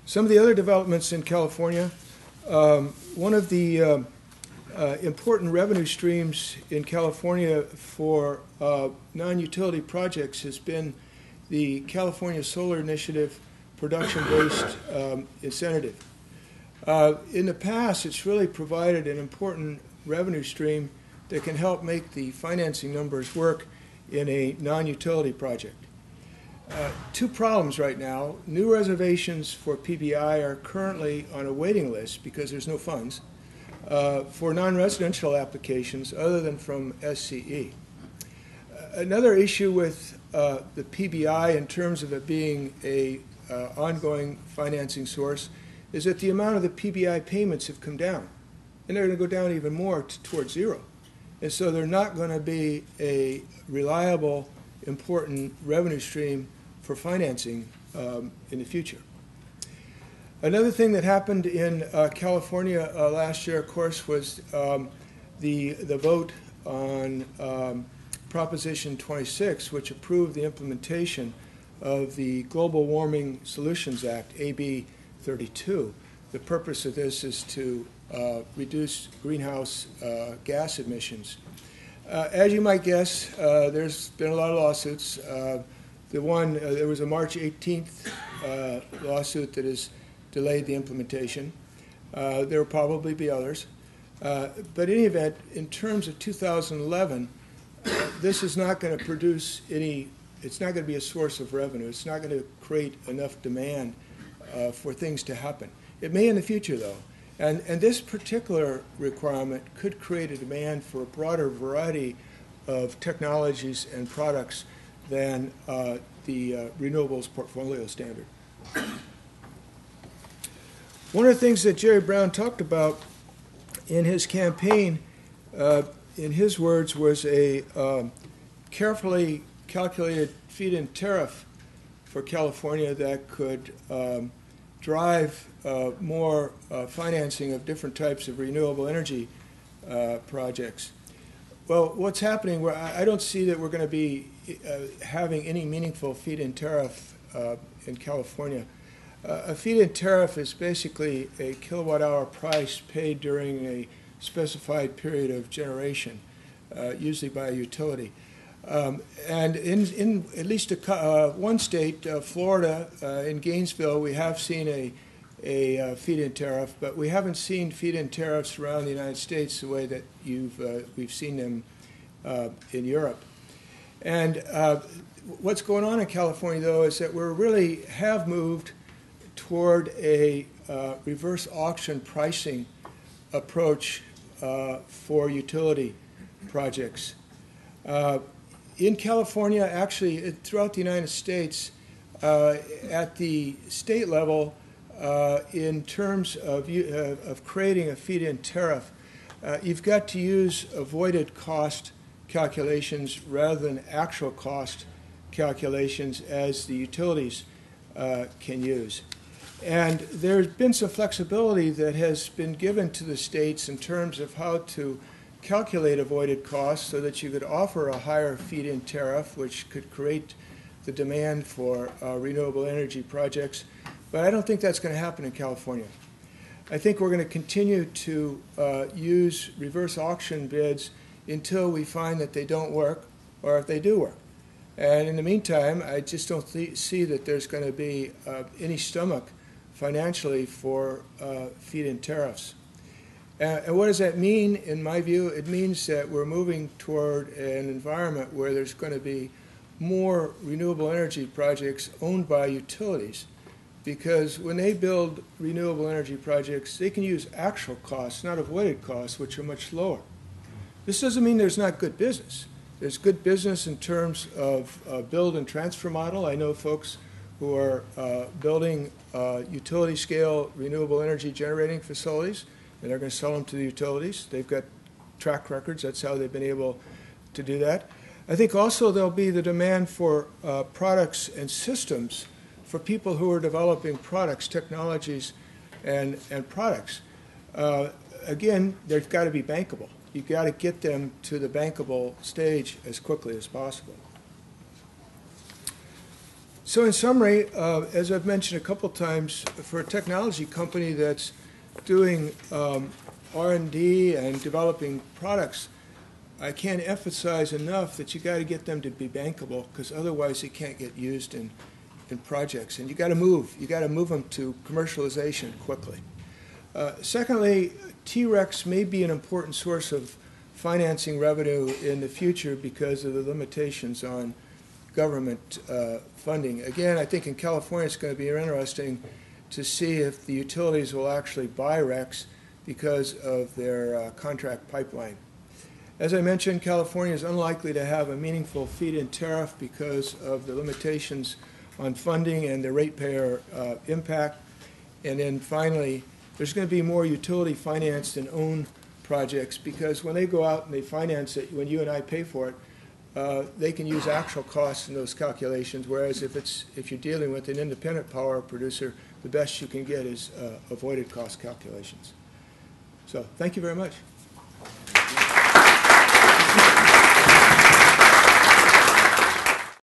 Some of the other developments in California, one of the important revenue streams in California for non-utility projects has been the California Solar Initiative production-based incentive. In the past, it's really provided an important revenue stream that can help make the financing numbers work in a non-utility project. Two problems right now. New reservations for PBI are currently on a waiting list because there's no funds for non-residential applications other than from SCE. Another issue with the PBI in terms of it being a ongoing financing source is that the amount of the PBI payments have come down, and they're going to go down even more towards zero. And so they're not going to be a reliable, important revenue stream for financing in the future. Another thing that happened in California last year, of course, was the vote on Proposition 26, which approved the implementation of the Global Warming Solutions Act, AB 32. The purpose of this is to reduce greenhouse gas emissions. As you might guess, there's been a lot of lawsuits. There was a March 18th lawsuit that has delayed the implementation. There will probably be others. But in any event, in terms of 2011, this is not going to produce it's not going to be a source of revenue. It's not going to create enough demand for things to happen. It may in the future, though. And this particular requirement could create a demand for a broader variety of technologies and products than the renewables portfolio standard. One of the things that Jerry Brown talked about in his campaign, in his words, was a carefully calculated feed-in tariff for California that could drive more financing of different types of renewable energy projects. Well, what's happening, I don't see that we're going to be having any meaningful feed-in tariff in California. A feed-in tariff is basically a kilowatt-hour price paid during a specified period of generation, usually by a utility. And in at least one state, Florida, in Gainesville, we have seen a feed-in tariff, but we haven't seen feed-in tariffs around the United States the way that we've seen them in Europe. And what's going on in California, though, is that we really have moved toward a reverse auction pricing approach for utility projects. In California, actually, throughout the United States, at the state level, in terms of creating a feed-in tariff, you've got to use avoided cost calculations rather than actual cost calculations as the utilities can use. And there's been some flexibility that has been given to the states in terms of how to calculate avoided costs so that you could offer a higher feed-in tariff, which could create the demand for renewable energy projects. But I don't think that's going to happen in California. I think we're going to continue to use reverse auction bids until we find that they don't work, or if they do work. And in the meantime, I just don't see that there's going to be any stomach financially for feed-in tariffs. And what does that mean? In my view, it means that we're moving toward an environment where there's going to be more renewable energy projects owned by utilities, because when they build renewable energy projects, they can use actual costs, not avoided costs, which are much lower. This doesn't mean there's not good business. There's good business in terms of build and transfer model. I know folks who are building utility-scale renewable energy generating facilities, and they're going to sell them to the utilities. They've got track records. That's how they've been able to do that. I think also there'll be the demand for products and systems for people who are developing products, technologies, and products. Again, they've got to be bankable. You've got to get them to the bankable stage as quickly as possible. So in summary, as I've mentioned a couple times, for a technology company that's doing R&D and developing products, I can't emphasize enough that you got to get them to be bankable, because otherwise they can't get used in projects. And you got to move them to commercialization quickly. Secondly, T-REX may be an important source of financing revenue in the future because of the limitations on government funding. Again, I think in California it's going to be interesting to see if the utilities will actually buy REX because of their contract pipeline. As I mentioned, California is unlikely to have a meaningful feed-in tariff because of the limitations on funding and the ratepayer impact. And then finally, there's going to be more utility financed and owned projects, because when they go out and they finance it, when you and I pay for it, they can use actual costs in those calculations, whereas if you're dealing with an independent power producer, the best you can get is avoided cost calculations. So thank you very much.